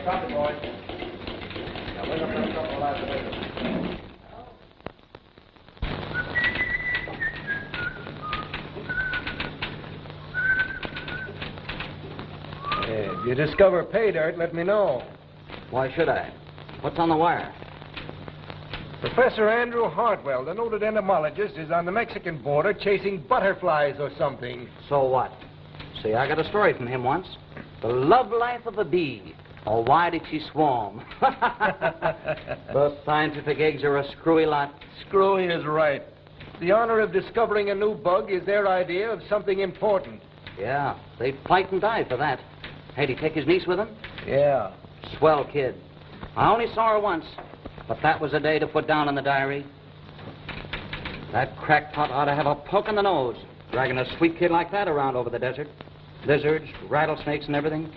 Stop it, boys. Now bring up that couple of lads later. If you discover pay dirt, let me know. Why should I? What's on the wire? Professor Andrew Hartwell, the noted entomologist, is on the Mexican border chasing butterflies or something. So what? See, I got a story from him once. The love life of a bee. Or why did she swarm? Those scientific eggs are a screwy lot. Screwy is right. The honor of discovering a new bug is their idea of something important. Yeah, they'd fight and die for that. Hey, did he take his niece with him? Yeah. Swell kid. I only saw her once, but that was a day to put down in the diary. That crackpot ought to have a poke in the nose, dragging a sweet kid like that around over the desert. Lizards, rattlesnakes, and everything.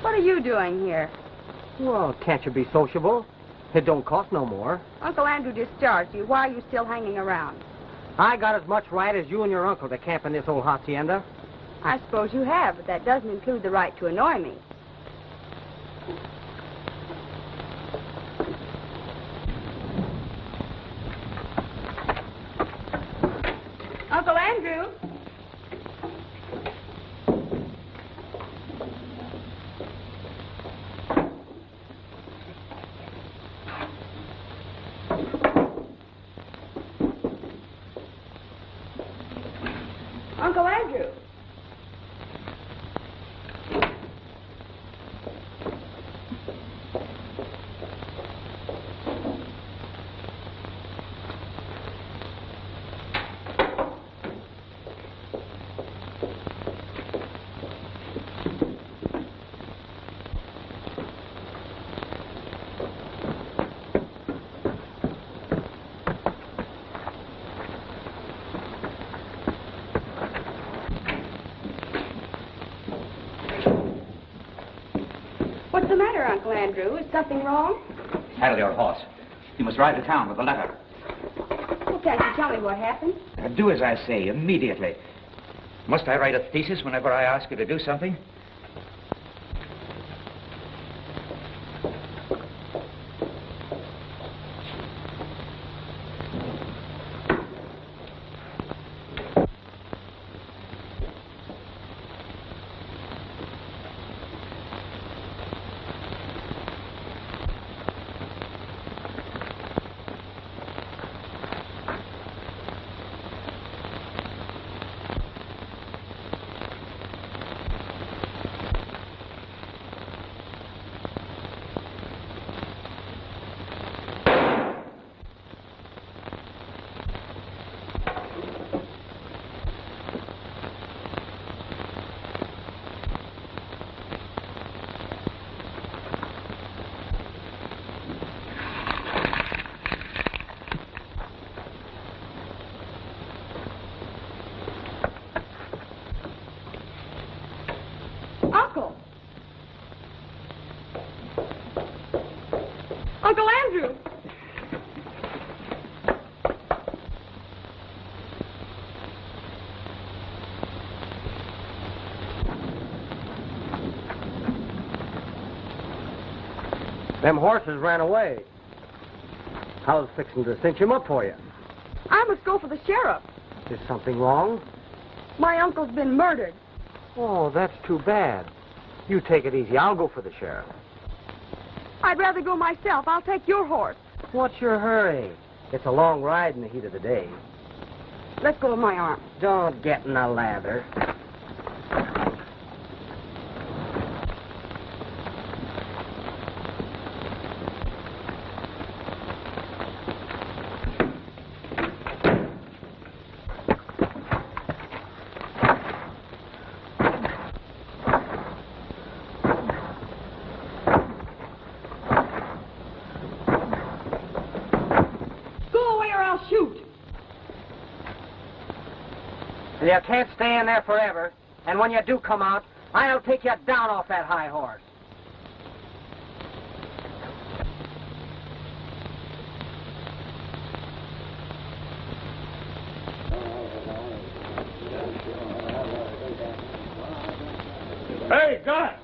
What are you doing here? Well, can't you be sociable? It don't cost no more. Uncle Andrew discharged you. Why are you still hanging around? I got as much right as you and your uncle to camp in this old hacienda. I suppose you have, but that doesn't include the right to annoy me. Uncle Andrew? Uncle Andrew. What's the matter, Uncle Andrew? Is something wrong? Saddle your horse. You must ride to town with the letter. Well, can't you tell me what happened? Do as I say, immediately. Must I write a thesis whenever I ask you to do something? Uncle! Uncle Andrew! Them horses ran away. I was fixing to cinch him up for you. I must go for the sheriff. Is something wrong? My uncle's been murdered. Oh, that's too bad. You take it easy. I'll go for the sheriff. I'd rather go myself. I'll take your horse. What's your hurry? It's a long ride in the heat of the day. Let go of my arm. Don't get in a lather. You can't stay in there forever. And when you do come out, I'll take you down off that high horse. Hey, guys!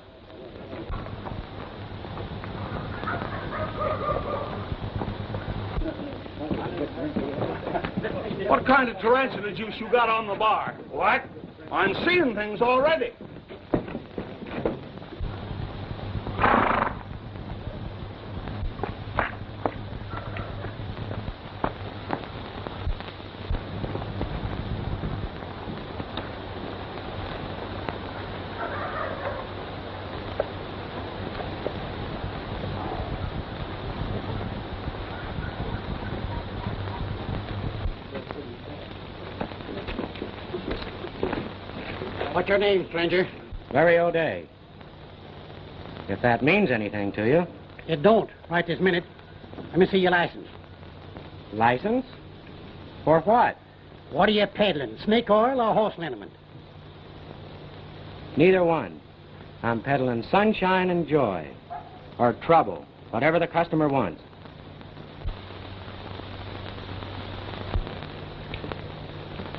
What kind of tarantula juice you got on the bar? What? I'm seeing things already. What's your name, stranger? Larry O'Day. If that means anything to you. It don't, right this minute. Let me see your license. License? For what? What are you peddling, snake oil or horse liniment? Neither one. I'm peddling sunshine and joy. Or trouble, whatever the customer wants.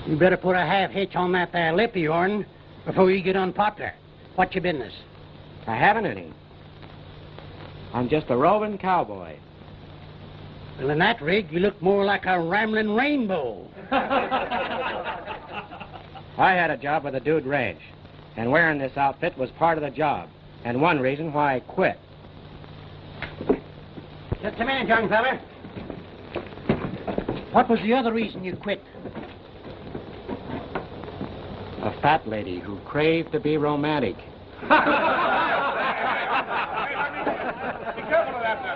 You better put a half hitch on that there lip of yourn before you get unpopular. What's your business? I haven't any. I'm just a roving cowboy. Well, in that rig, you look more like a rambling rainbow. I had a job with a dude ranch, and wearing this outfit was part of the job, and one reason why I quit. Just a minute, young fella. What was the other reason you quit? A fat lady who craved to be romantic. Be careful of that now.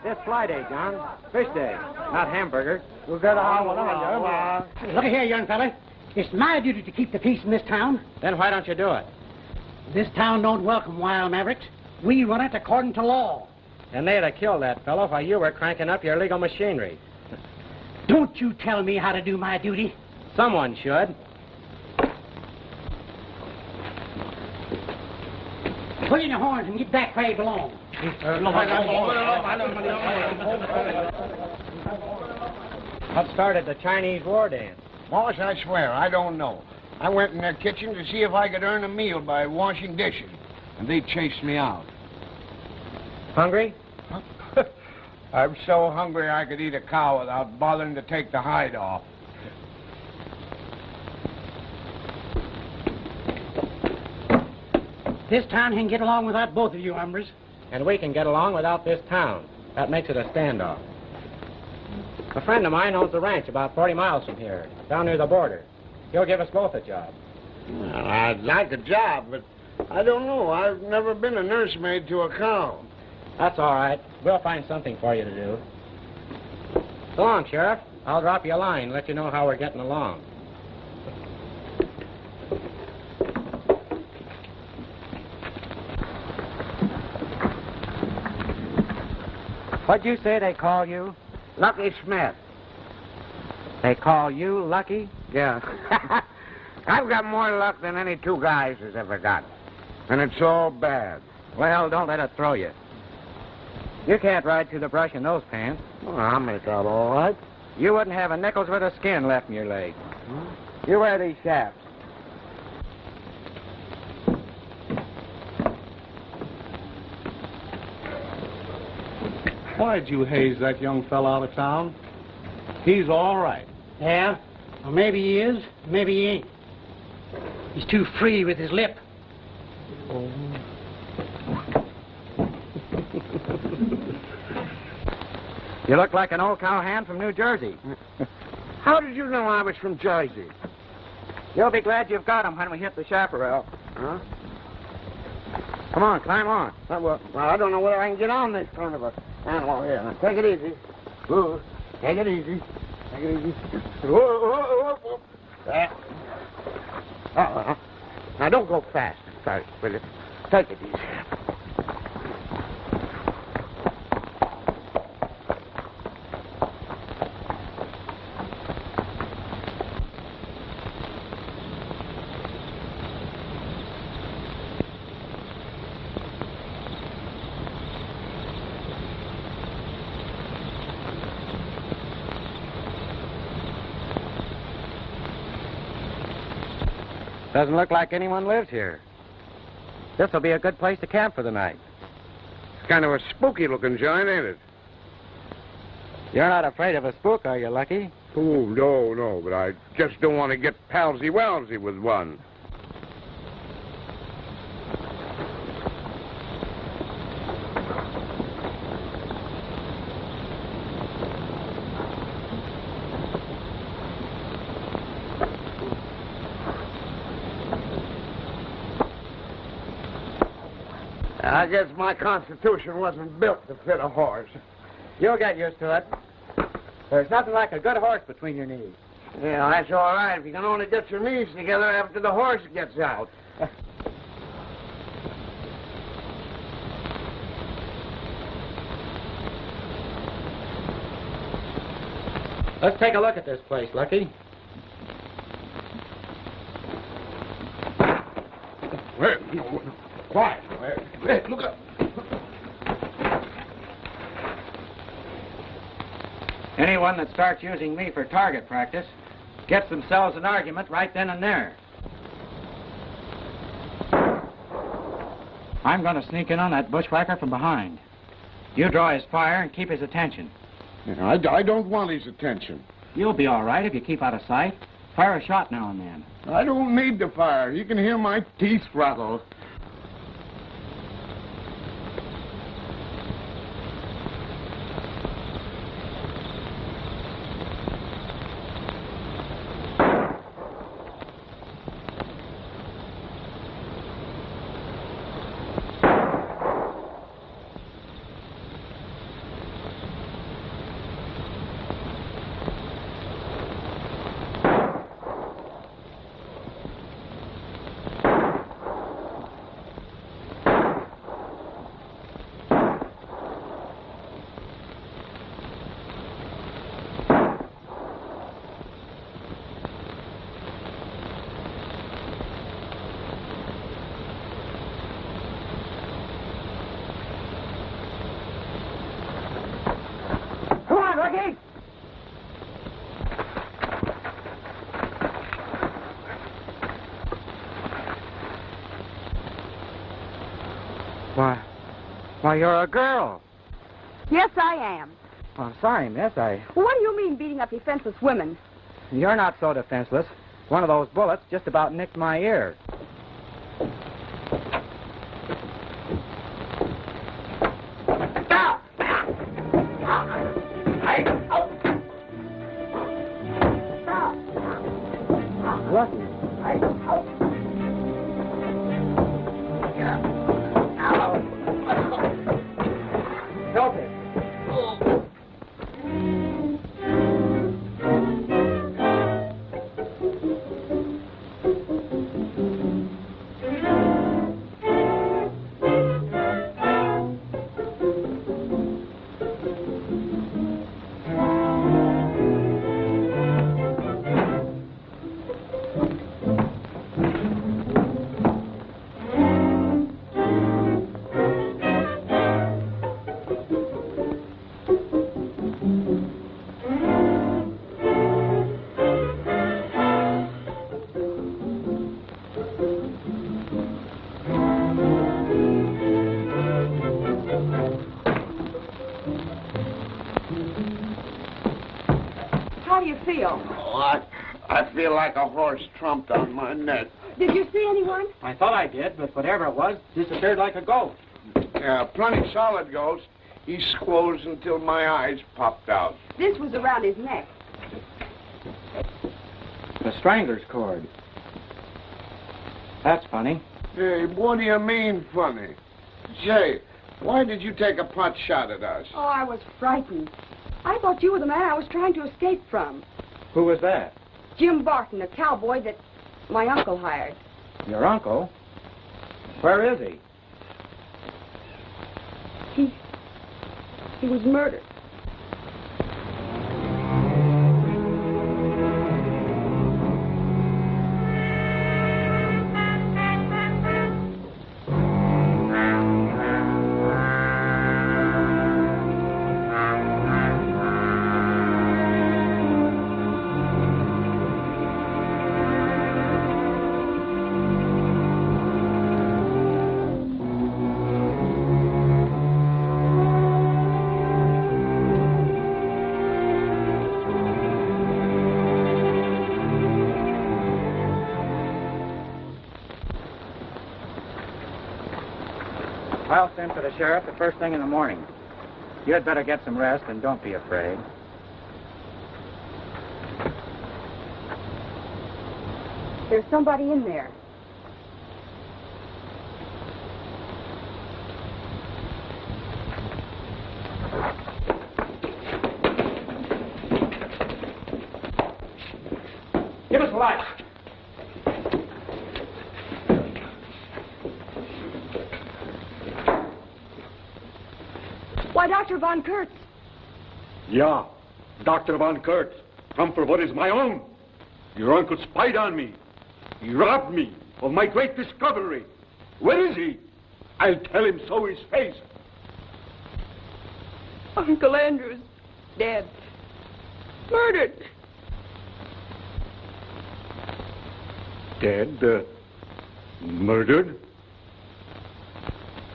This fly day, John. Fish day, not hamburger. Look here, young fella. It's my duty to keep the peace in this town. Then why don't you do it? This town don't welcome wild mavericks. We run it according to law. And they'd have killed that fellow while you were cranking up your legal machinery. Don't you tell me how to do my duty. Someone should. Pull in your horns and get back where you belong. What started the Chinese war dance? Boss, I swear, I don't know. I went in their kitchen to see if I could earn a meal by washing dishes, and they chased me out. Hungry? I'm so hungry I could eat a cow without bothering to take the hide off. This town can get along without both of you hombres. And we can get along without this town. That makes it a standoff. A friend of mine owns a ranch about 40 miles from here, down near the border. He'll give us both a job. Well, I'd like a job, but I don't know. I've never been a nursemaid to a cow. That's all right. We'll find something for you to do. So long, Sheriff. I'll drop you a line and let you know how we're getting along. What'd you say they call you? Lucky Smith. They call you Lucky? Yeah. I've got more luck than any two guys has ever got. And it's all bad. Well, don't let it throw you. You can't ride through the brush in those pants. Well, I'll make out all right. You wouldn't have a nickel's worth of skin left in your leg. You wear these shafts. Why'd you haze that young fella out of town? He's all right. Yeah? Well, maybe he is, maybe he ain't. He's too free with his lip. You look like an old cowhand from New Jersey. How did you know I was from Jersey? You'll be glad you've got him when we hit the chaparral. Huh? Come on, climb on. Well, I don't know whether I can get on this kind of a animal here. Now, take it easy. Ooh, take it easy. Take it easy. Whoa. There. Now, don't go fast. Sorry, will you? Take it easy. Doesn't look like anyone lives here. This'll be a good place to camp for the night. It's kind of a spooky-looking joint, ain't it? You're not afraid of a spook, are you, Lucky? Oh, no, but I just don't want to get palsy-walsy with one. I guess my constitution wasn't built to fit a horse. You'll get used to it. There's nothing like a good horse between your knees. Yeah, that's all right if you can only get your knees together after the horse gets out. Let's take a look at this place, Lucky. Quiet. Hey, look up. Anyone that starts using me for target practice gets themselves an argument right then and there. I'm going to sneak in on that bushwhacker from behind. You draw his fire and keep his attention. Yeah, I don't want his attention. You'll be all right if you keep out of sight. Fire a shot now and then. I don't need the fire. You can hear my teeth rattle. Why, you're a girl. Yes, I am. Oh, I'm sorry, miss. What do you mean beating up defenseless women? You're not so defenseless. One of those bullets just about nicked my ear. I feel like a horse trumped on my neck. Did you see anyone? I thought I did, but whatever it was, disappeared like a ghost. Yeah, plenty solid ghost. He squoze until my eyes popped out. This was around his neck. The strangler's cord. That's funny. Hey, what do you mean, funny? Say, why did you take a pot shot at us? Oh, I was frightened. I thought you were the man I was trying to escape from. Who was that? Jim Barton, a cowboy that my uncle hired. Your uncle? Where is he? He was murdered. I'll send for the sheriff the first thing in the morning. You had better get some rest and don't be afraid. There's somebody in there. Give us a light. Why, Dr. Von Kurtz. Yeah, Dr. Von Kurtz. Come for what is my own. Your uncle spied on me. He robbed me of my great discovery. Where is he? I'll tell him so his face. Uncle Andrew's dead. Murdered. Dead? Murdered?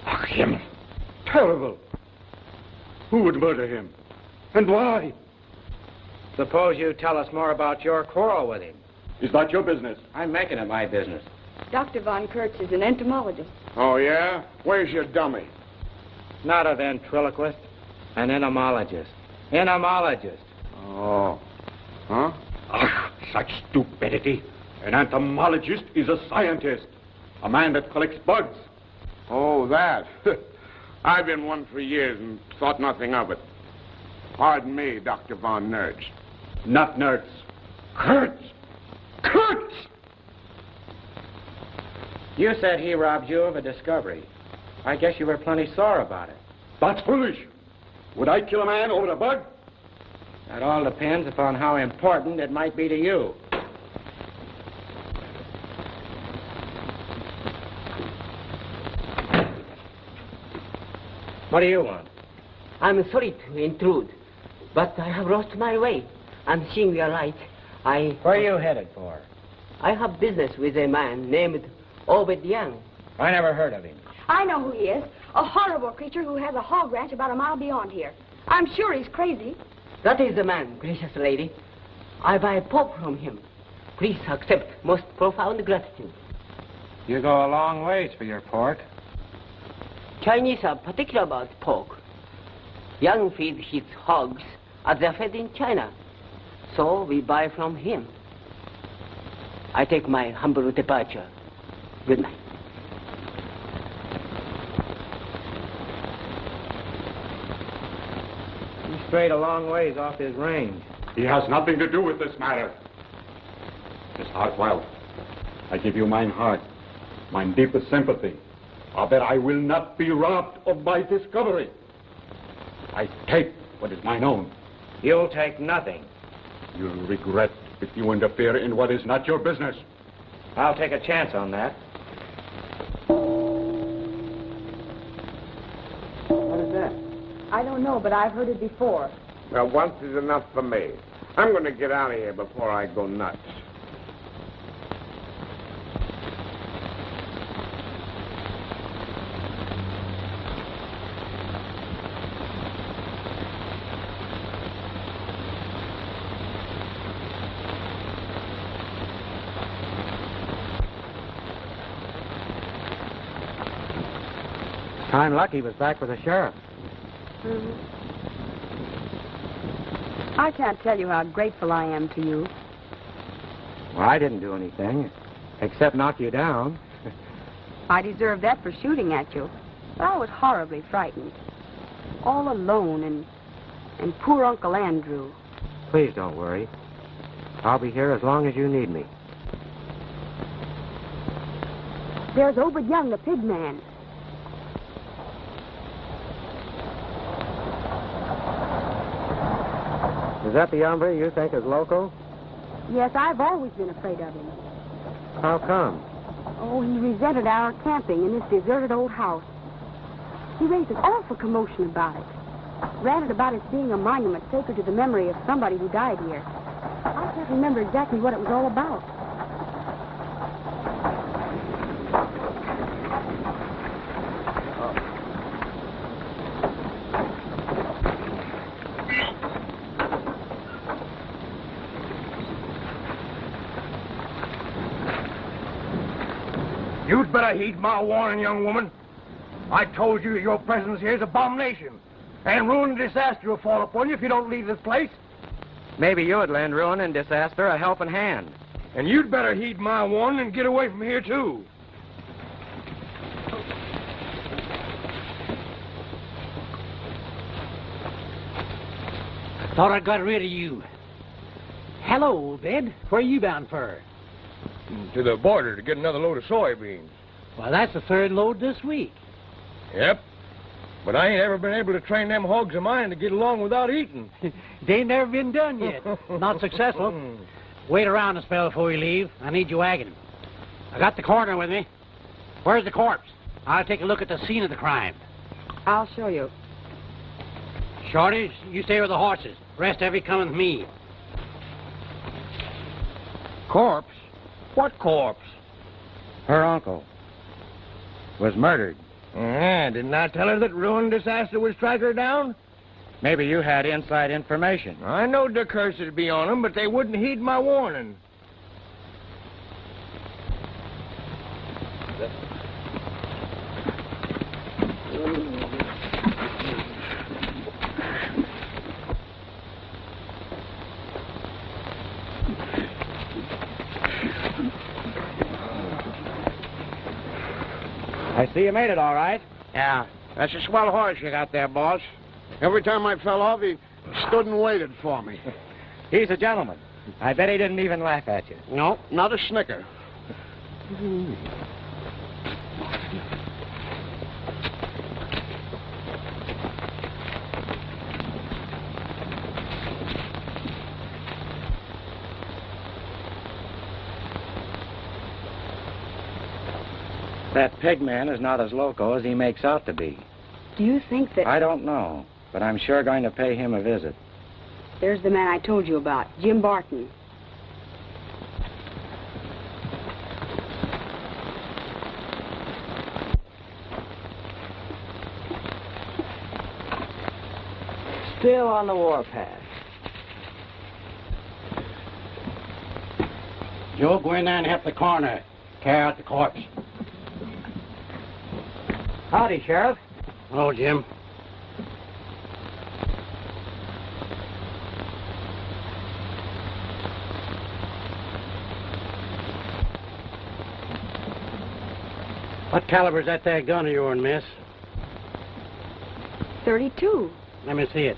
Ach, him. Terrible. Who would murder him? And why? Suppose you tell us more about your quarrel with him. Is that your business? I'm making it my business. Dr. Von Kurtz is an entomologist. Oh, yeah? Where's your dummy? Not a ventriloquist, an entomologist. Entomologist. Oh. Huh? Ach, such stupidity. An entomologist is a scientist. A man that collects bugs. Oh, that. I've been one for years and thought nothing of it. Pardon me, Dr. Von Nertz. Not Nertz. Kurtz! Kurtz! You said he robbed you of a discovery. I guess you were plenty sore about it. That's foolish. Would I kill a man over a bug? That all depends upon how important it might be to you. What do you want? I'm sorry to intrude, but I have lost my way. And seeing your light, Where are you headed for? I have business with a man named Obed Young. I never heard of him. I know who he is. A horrible creature who has a hog ranch about a mile beyond here. I'm sure he's crazy. That is the man, gracious lady. I buy pork from him. Please accept most profound gratitude. You go a long ways for your pork. Chinese are particular about pork. Young feeds his hogs as they're fed in China. So we buy from him. I take my humble departure. Good night. He strayed a long ways off his range. He has nothing to do with this matter. Miss Hartwell, I give you mine heart, mine deepest sympathy. That I will not be robbed of my discovery. I take what is mine own. You'll take nothing. You'll regret if you interfere in what is not your business. I'll take a chance on that. What is that? I don't know, but I've heard it before. Well, once is enough for me. I'm going to get out of here before I go nuts. I'm lucky he was back with the sheriff. I can't tell you how grateful I am to you. Well, I didn't do anything, except knock you down. I deserve that for shooting at you. But I was horribly frightened. All alone and poor Uncle Andrew. Please don't worry. I'll be here as long as you need me. There's Obed Young, the pig man. Is that the hombre you think is loco? Yes, I've always been afraid of him. How come? Oh, he resented our camping in this deserted old house. He raised an awful commotion about it. Ranted about its being a monument sacred to the memory of somebody who died here. I can't remember exactly what it was all about. You'd better heed my warning, young woman. I told you your presence here is abomination. And ruin and disaster will fall upon you if you don't leave this place. Maybe you would lend ruin and disaster a helping hand. And you'd better heed my warning and get away from here, too. Thought I got rid of you. Hello, Obed. Where you bound for? To the border to get another load of soybeans. Well, that's the third load this week. Yep. But I ain't ever been able to train them hogs of mine to get along without eating. They ain't never been done yet. Not successful. Wait around a spell before we leave. I need your wagon. I got the coroner with me. Where's the corpse? I'll take a look at the scene of the crime. I'll show you. Shorty, you stay with the horses. Rest of you come with me. Corpse? What corpse? Her uncle was murdered. Didn't I tell her that ruin and disaster would strike her down? Maybe you had inside information. I knowed the curse would be on them, but they wouldn't heed my warning. I see you made it all right. Yeah, that's a swell horse you got there, boss. Every time I fell off, he stood and waited for me. He's a gentleman. I bet he didn't even laugh at you. No, not a snicker. That pig man is not as loco as he makes out to be. Do you think that... I don't know, but I'm sure going to pay him a visit. There's the man I told you about, Jim Barton. Still on the warpath. Joe, go in there and help the coroner carry out the corpse. Howdy, Sheriff. Hello, Jim. What caliber's that there gun of yours, miss? .32. Let me see it.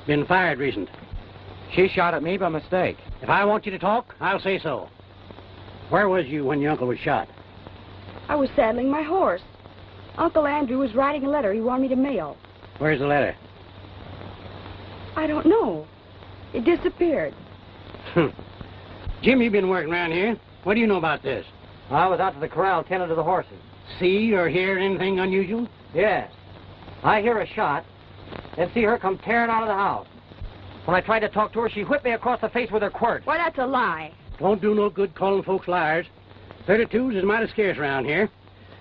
Been fired recent. She shot at me by mistake. If I want you to talk, I'll say so. Where was you when your uncle was shot? I was saddling my horse. Uncle Andrew was writing a letter he wanted me to mail. Where's the letter? I don't know. It disappeared. Jim, you've been working around here. What do you know about this? I was out to the corral tending to the horses. See or hear anything unusual? Yes. I hear a shot and see her come tearing out of the house. When I tried to talk to her, she whipped me across the face with her quirt. Why, that's a lie. Don't do no good calling folks liars. 32s is mighty scarce around here.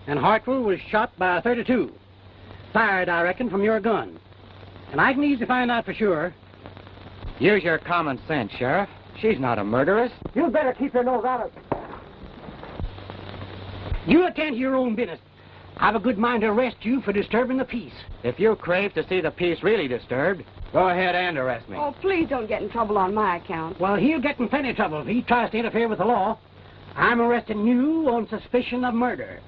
And Hartwell was shot by a .32. Fired, I reckon, from your gun. And I can easily find out for sure. Use your common sense, Sheriff. She's not a murderess. You'd better keep your nose out of it. You attend to your own business. I've a good mind to arrest you for disturbing the peace. If you crave to see the peace really disturbed, go ahead and arrest me. Oh, please don't get in trouble on my account. Well, he'll get in plenty of trouble if he tries to interfere with the law. I'm arresting you on suspicion of murder.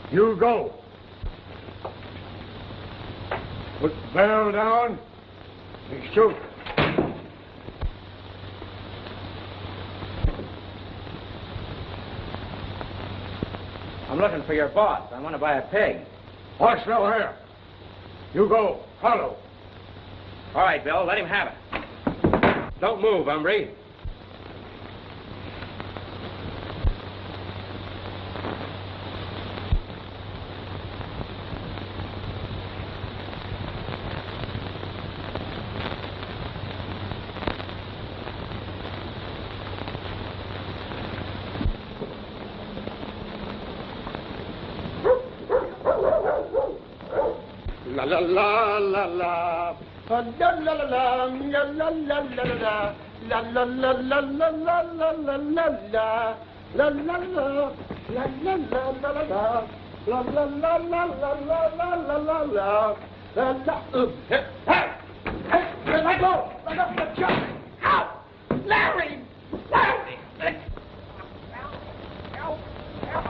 You go. Put the barrel down and shoot. I'm looking for your boss. I want to buy a pig. Watchfree here. You go. Follow. All right, Bill, let him have it. Don't move, hombre. La la la la la. La la la la la la la la la. La la la la la la la la la la. La la la la la la la la la. La la la la la la la la la la. La la. Hey! Hey! Let go! Let go! Let go! Ow! Larry! Larry! Help! Help!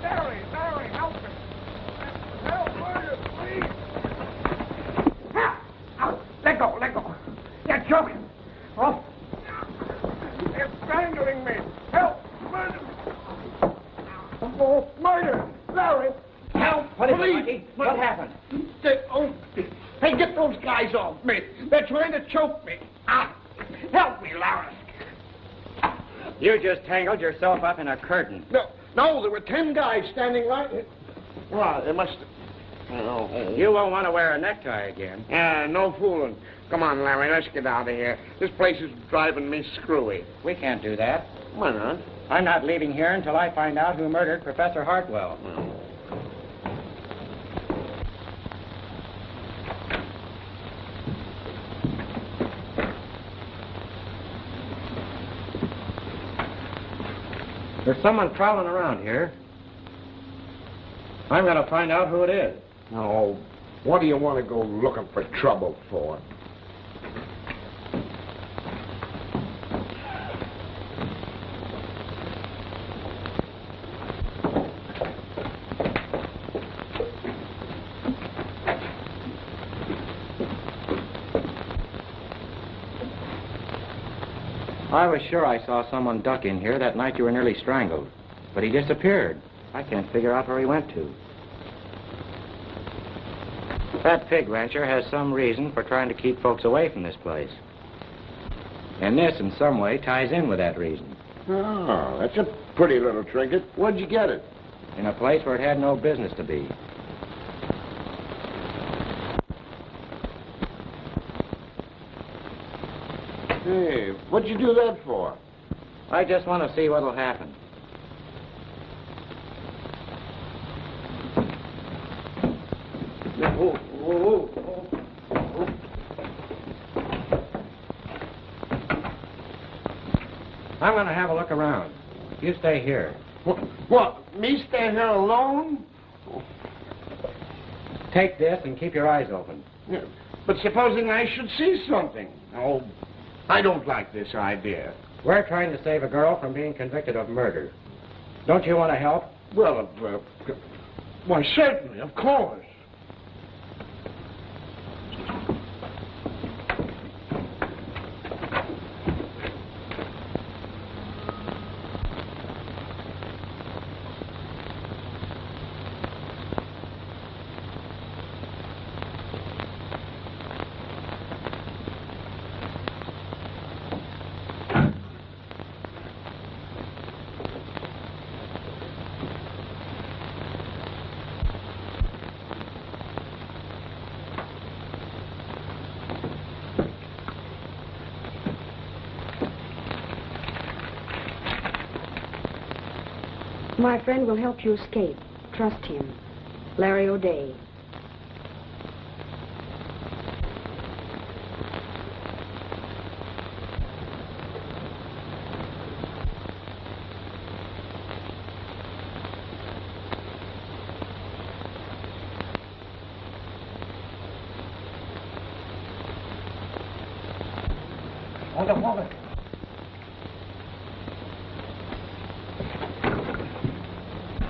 Larry! Larry! Help me! Help me, please! Ow! Let go! Let go! You're choking! Oh! They're strangling me! Help! Murder! Oh, murder! Larry! Help! What is it, Please! Mikey? What happened? Hey, get those guys off me! They're trying to choke me! Ah! Help me, Larry! You just tangled yourself up in a curtain. No, there were 10 guys standing right here. Well, they must have... Oh. You won't want to wear a necktie again. No fooling. Come on, Larry, let's get out of here. This place is driving me screwy. We can't do that. Why not? I'm not leaving here until I find out who murdered Professor Hartwell. There's someone prowling around here. I'm going to find out who it is. No. What do you want to go looking for trouble for? I was sure I saw someone duck in here that night you were nearly strangled. But he disappeared. I can't figure out where he went to. That pig rancher has some reason for trying to keep folks away from this place. And this, in some way, ties in with that reason. Oh, that's a pretty little trinket. Where'd you get it? In a place where it had no business to be. Hey, what'd you do that for? I just want to see what'll happen. I'm going to have a look around. You stay here. What? Me stay here alone? Take this and keep your eyes open. Yeah, but supposing I should see something? Oh, I don't like this idea. We're trying to save a girl from being convicted of murder. Don't you want to help? Well, Why, certainly, of course. My friend will help you escape. Trust him. Larry O'Day. Hold up, hold up.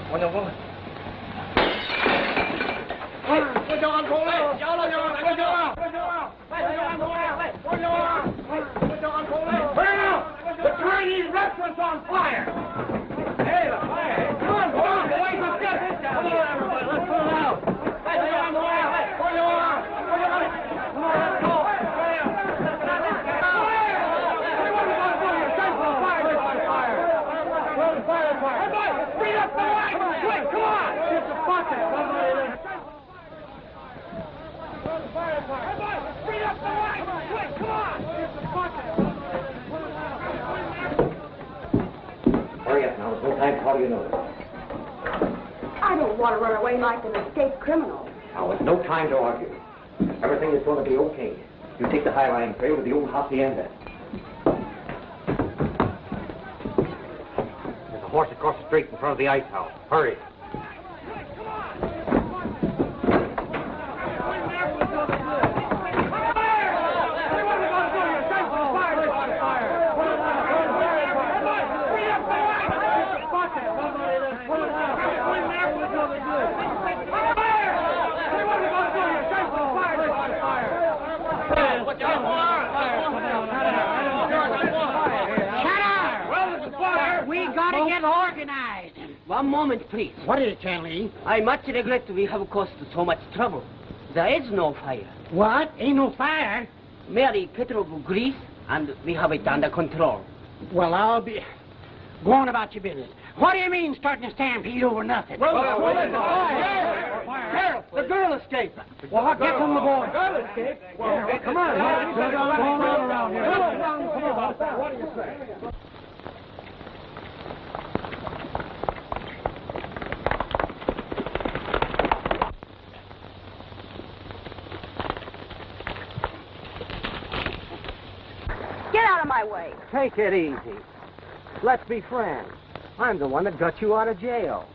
Hold up, hold up. The Chinese restaurant's on fire! Hey, the fire! Come on, boys, let's get this down. Come on, everybody, let's put it out. Hey, they're on the way. Come on, let's go. Speed up the wagon! Quick, come on! Get the bucket! Speed up the wagon! Quick, come on! Get the bucket! Hurry up now. There's no time to call you notice. I don't want to run away like an escaped criminal. Now, there's no time to argue. Everything is going to be okay. You take the High Line trail to the old hacienda. There's a horse across the street in front of the ice house. Hurry. Organized. One moment, please. What is it, Chanley? I much regret we have caused so much trouble. There is no fire. What? Ain't no fire? Merely petrol grease, and we have it under control. Well, I'll be... Go on about your business. What do you mean starting a stampede over nothing? Sheriff, the girl escaped. Well, I'll get from the boy. Girl escaped? Well, come on. What's going on around here? Come on. What do you say? Get out of my way. Take it easy. Let's be friends. I'm the one that got you out of jail.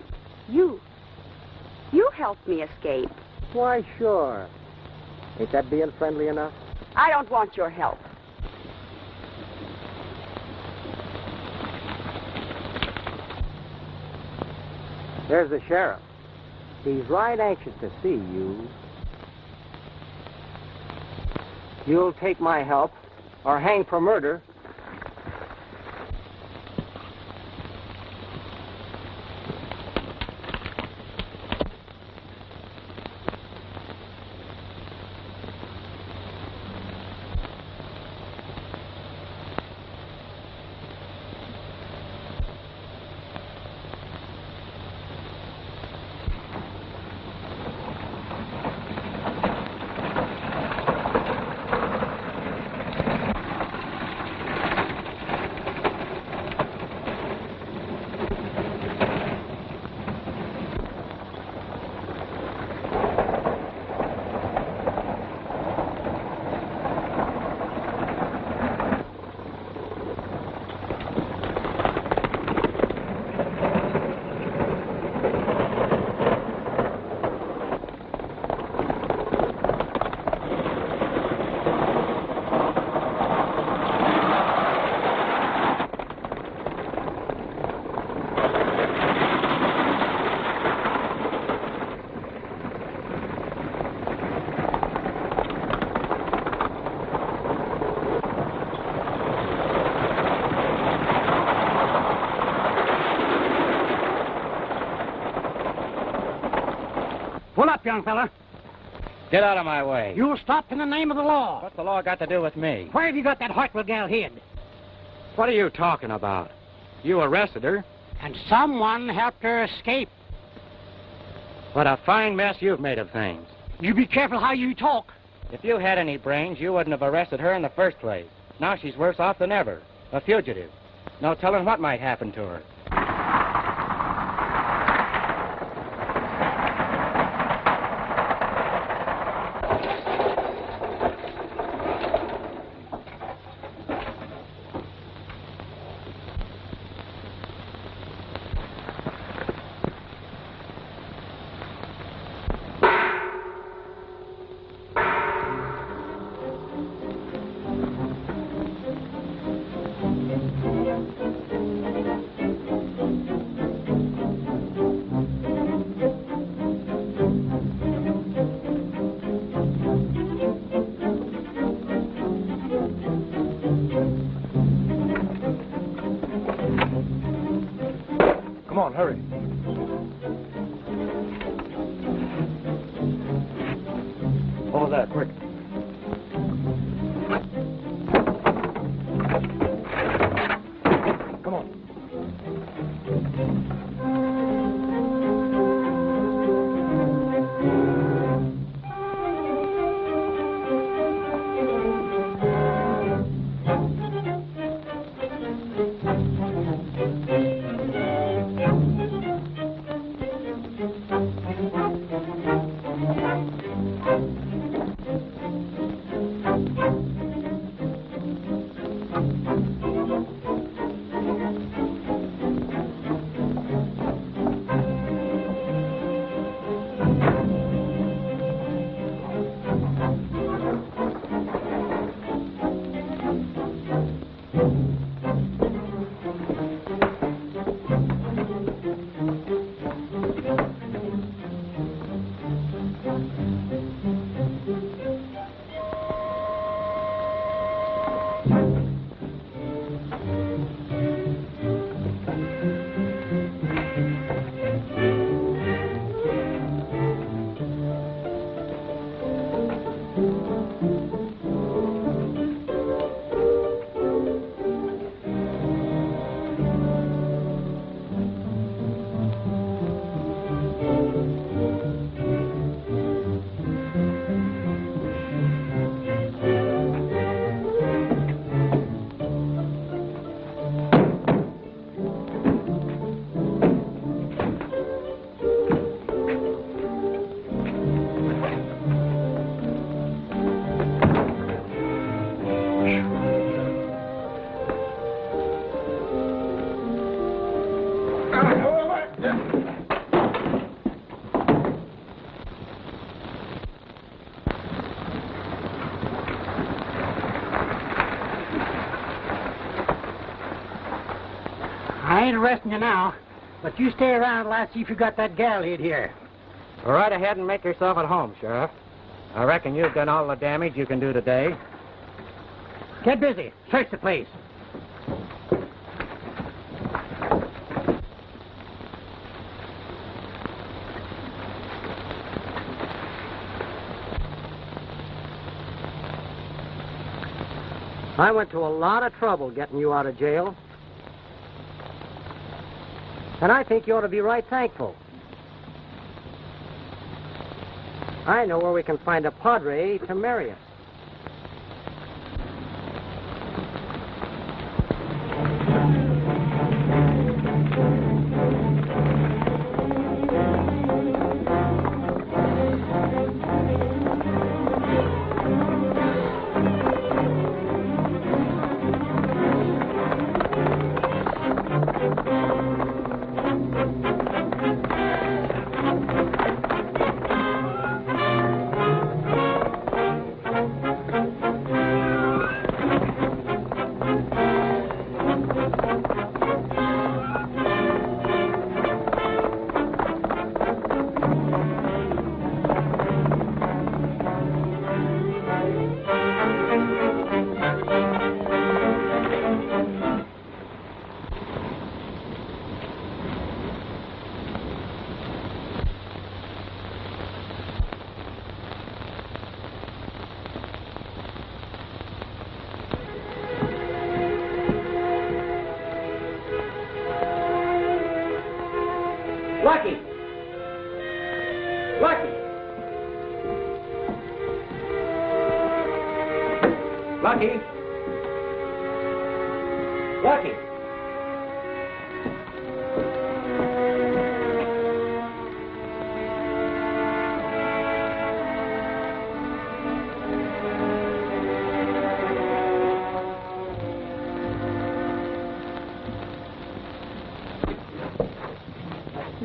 You helped me escape. Why, sure. Ain't that being friendly enough? I don't want your help. There's the sheriff. He's right anxious to see you. You'll take my help or hang for murder. stop, young fella. Get out of my way. You'll stop in the name of the law. What's the law got to do with me? Where have you got that Hartwell gal hid? What are you talking about? You arrested her. And someone helped her escape. What a fine mess you've made of things. You be careful how you talk. If you had any brains, you wouldn't have arrested her in the first place. Now she's worse off than ever. A fugitive. No telling what might happen to her. Come on, hurry. Over there, quick. Come on. I ain't arresting you now, but you stay around till I see if you got that gal hid here. Go right ahead and make yourself at home, Sheriff. I reckon you've done all the damage you can do today. Get busy. Search the place. I went to a lot of trouble getting you out of jail. And I think you ought to be right thankful. I know where we can find a padre to marry us. Lucky. Lucky.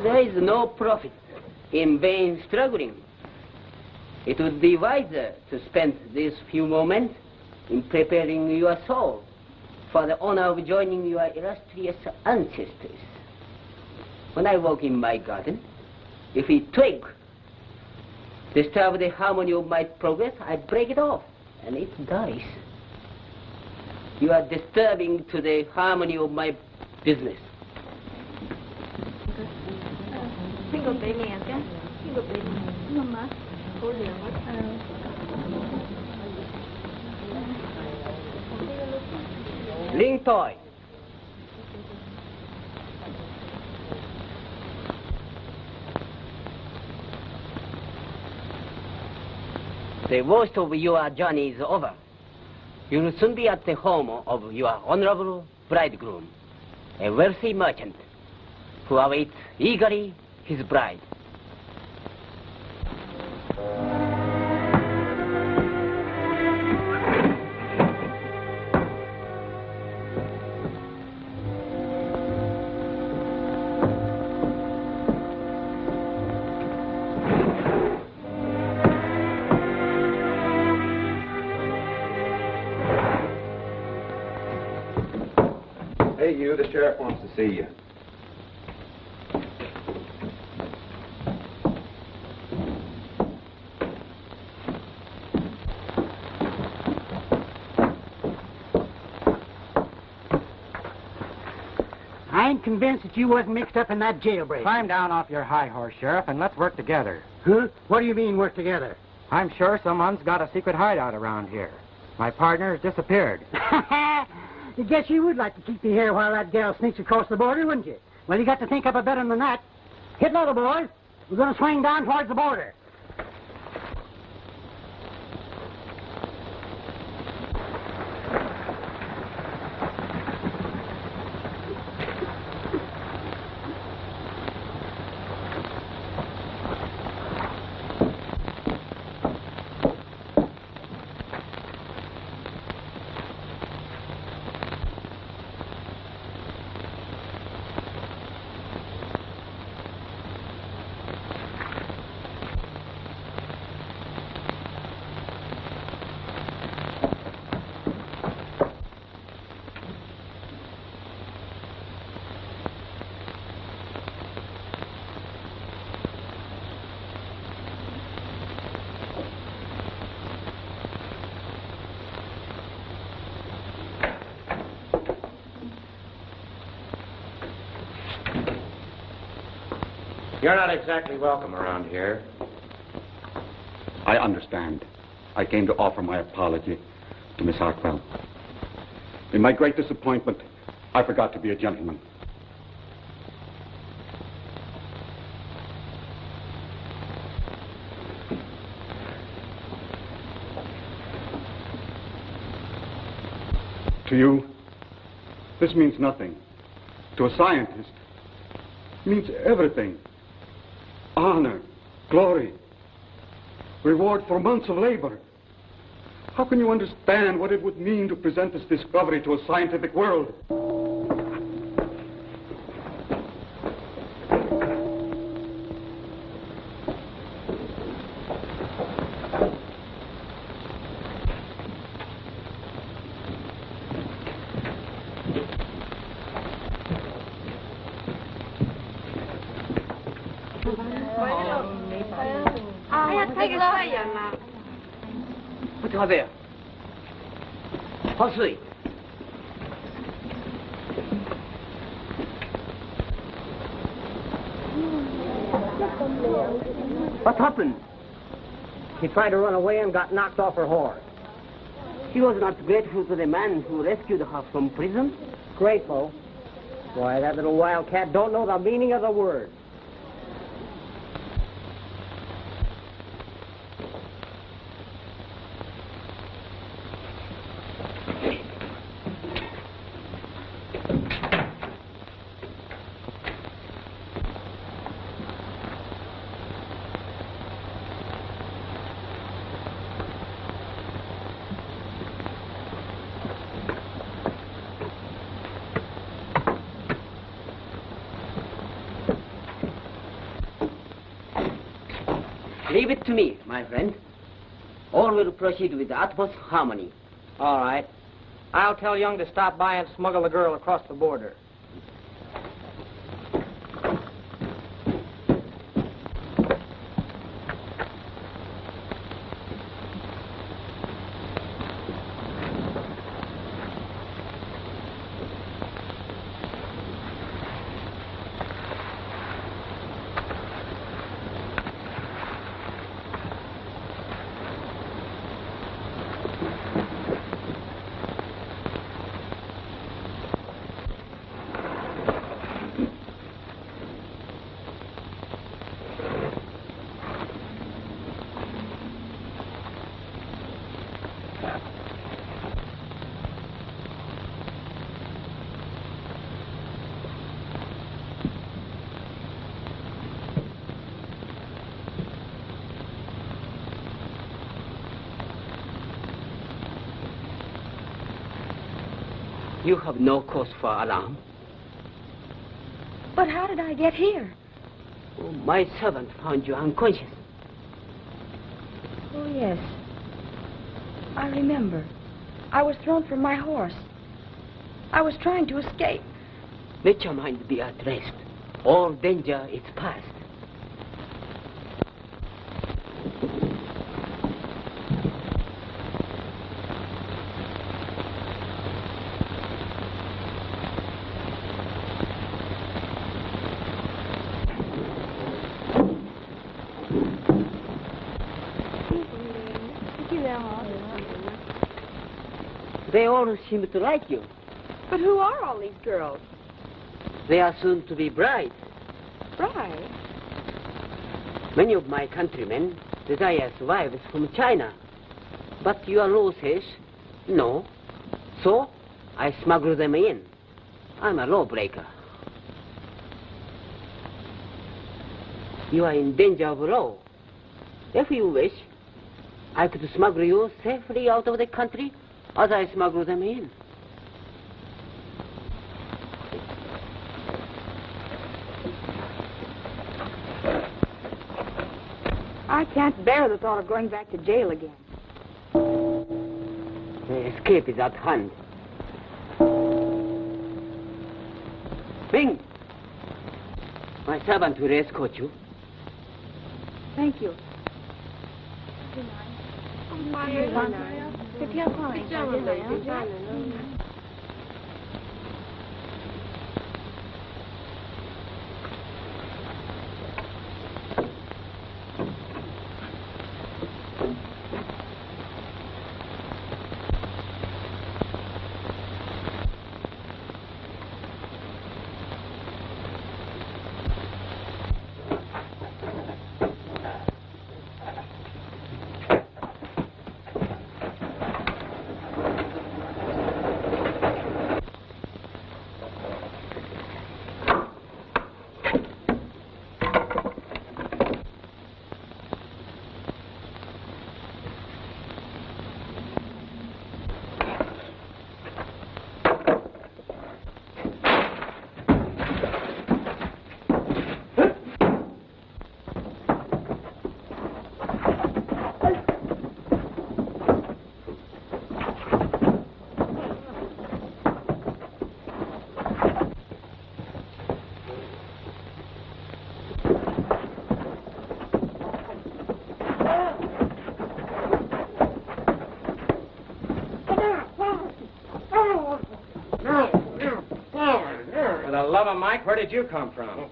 There is no profit in vain struggling. It would be wiser to spend these few moments in preparing your soul for the honor of joining your illustrious ancestors. When I walk in my garden, if a twig disturbs the harmony of my progress, I break it off, and it dies. You are disturbing to the harmony of my business. Ling toy. The worst of your journey is over. You will soon be at the home of your honorable bridegroom, a wealthy merchant who awaits eagerly his bride. Hey, you, the sheriff wants to see you. I ain't convinced that you wasn't mixed up in that jailbreak. Climb down off your high horse, Sheriff, and let's work together. Huh? What do you mean, work together? I'm sure someone's got a secret hideout around here. My partner has disappeared. I guess you would like to keep me here while that gal sneaks across the border, wouldn't you? Well, you got to think up a better than that. Hit low, boys. We're going to swing down towards the border. You're not exactly welcome around here. I understand. I came to offer my apology to Miss Hartwell. In my great disappointment, I forgot to be a gentleman. To you, this means nothing. To a scientist, it means everything. Honor, glory, reward for months of labor. How can you understand what it would mean to present this discovery to a scientific world? 어떡하세요? 허수이. What happened? She tried to run away and got knocked off her horse. She was not grateful to the man who rescued her from prison. Grateful? Why, that little wildcat don't know the meaning of the word. Leave it to me, my friend. All will proceed with utmost harmony. All right. I'll tell Young to stop by and smuggle the girl across the border. You have no cause for alarm. But how did I get here? Oh, my servant found you unconscious. Oh, yes. I remember. I was thrown from my horse. I was trying to escape. Let your mind be at rest. All danger is past. They all seem to like you. But who are all these girls? They are soon to be brides. Brides? Many of my countrymen desire wives from China. But your law says no. So I smuggle them in. I'm a lawbreaker. You are in danger of law. If you wish, I could smuggle you safely out of the country as I smuggle them in. I can't bear the thought of going back to jail again. The escape is at hand. Bing! My servant will escort you. Thank you. For the love of Mike, where did you come from?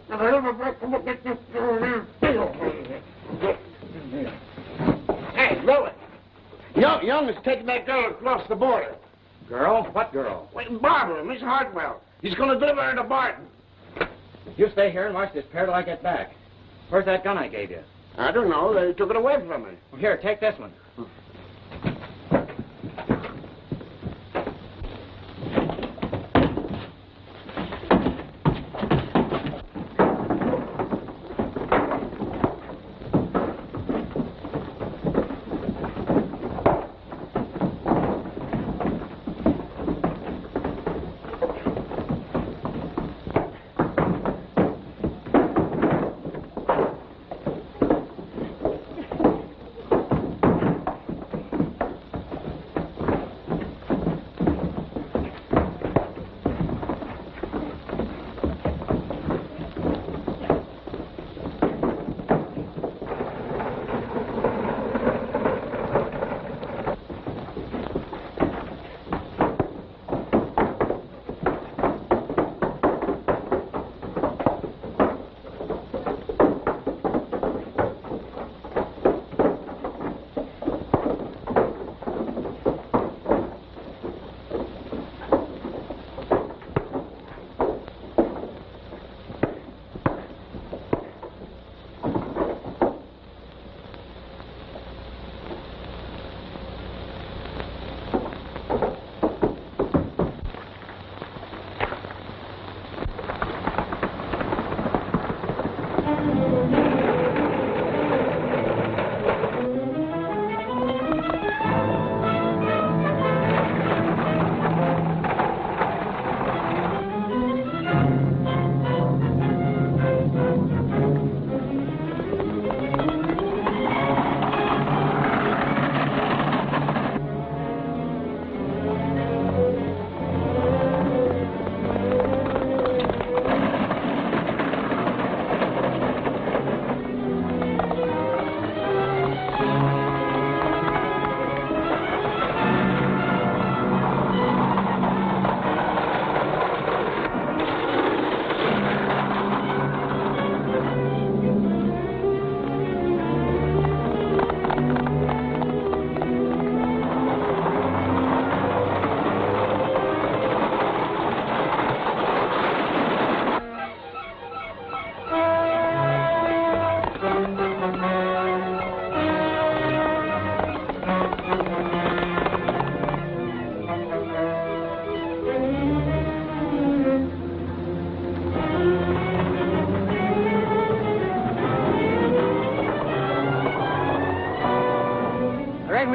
Hey, Louis. Young is taking that girl across the border. Girl? What girl? Wait, Barbara, Miss Hartwell. He's going to deliver her to Barton. You stay here and watch this pair till I get back. Where's that gun I gave you? I don't know. They took it away from me. Well, here, take this one.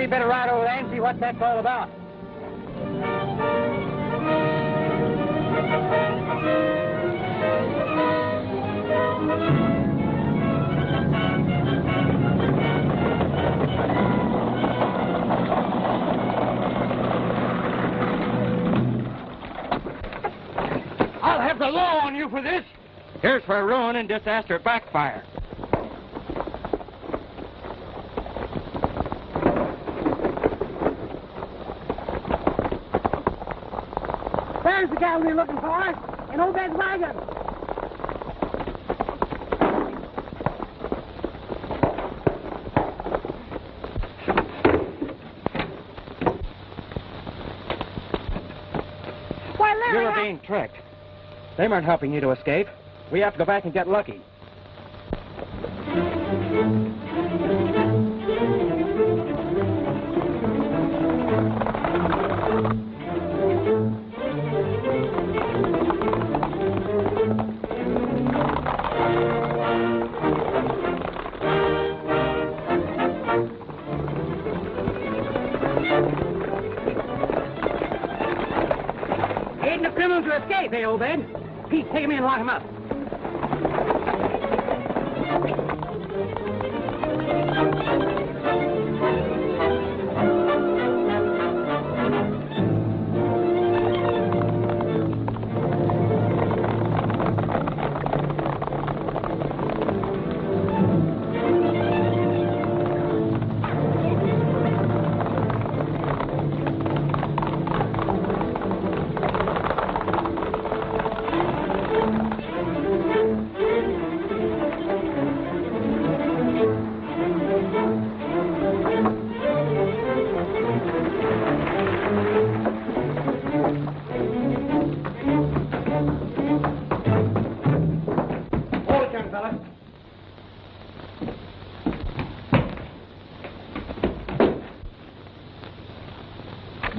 better ride over there and see what that's all about. I'll have the law on you for this. Here's for ruin and disaster backfire. There's the guy we're looking for, in Obed's wagon. Why, Larry, You're being tricked. They weren't helping you to escape. We have to go back and get lucky. Aiding the criminal to escape, eh, Obed? Pete, take him in and lock him up.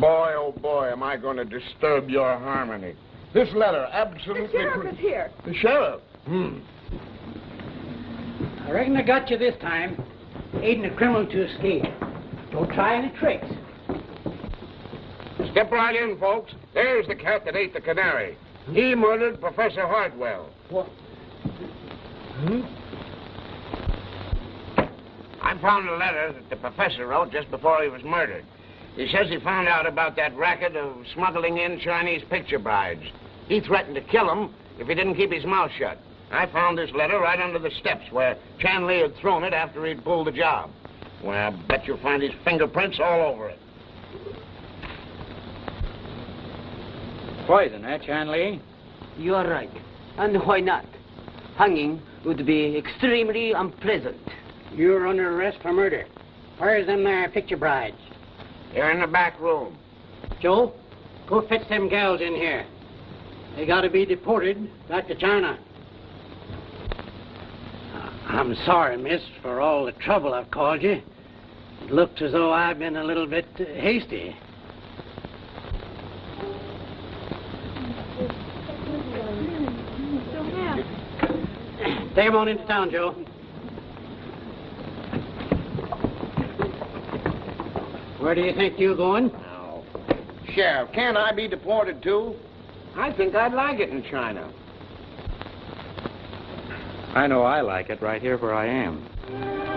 Boy, oh boy, am I going to disturb your harmony. This letter absolutely... The sheriff is here. The sheriff? I reckon I got you this time, aiding a criminal to escape. Don't try any tricks. Step right in, folks. There's the cat that ate the canary. He murdered Professor Hartwell. What? I found a letter that the professor wrote just before he was murdered. He says he found out about that racket of smuggling in Chinese picture brides. He threatened to kill him if he didn't keep his mouth shut. I found this letter right under the steps where Chanley had thrown it after he'd pulled the job. Well, I bet you'll find his fingerprints all over it. Poison, eh, Chanley? You are right. And why not? Hanging would be extremely unpleasant. You're under arrest for murder. Where's them there picture brides? They're in the back room. Joe, go fetch them gals in here. They gotta be deported back to China. I'm sorry, miss, for all the trouble I've caused you. It looks as though I've been a little bit hasty. Take them on into town, Joe. Where do you think you're going? Now, Sheriff, can't I be deported too? I think I'd like it in China. I know I like it right here where I am.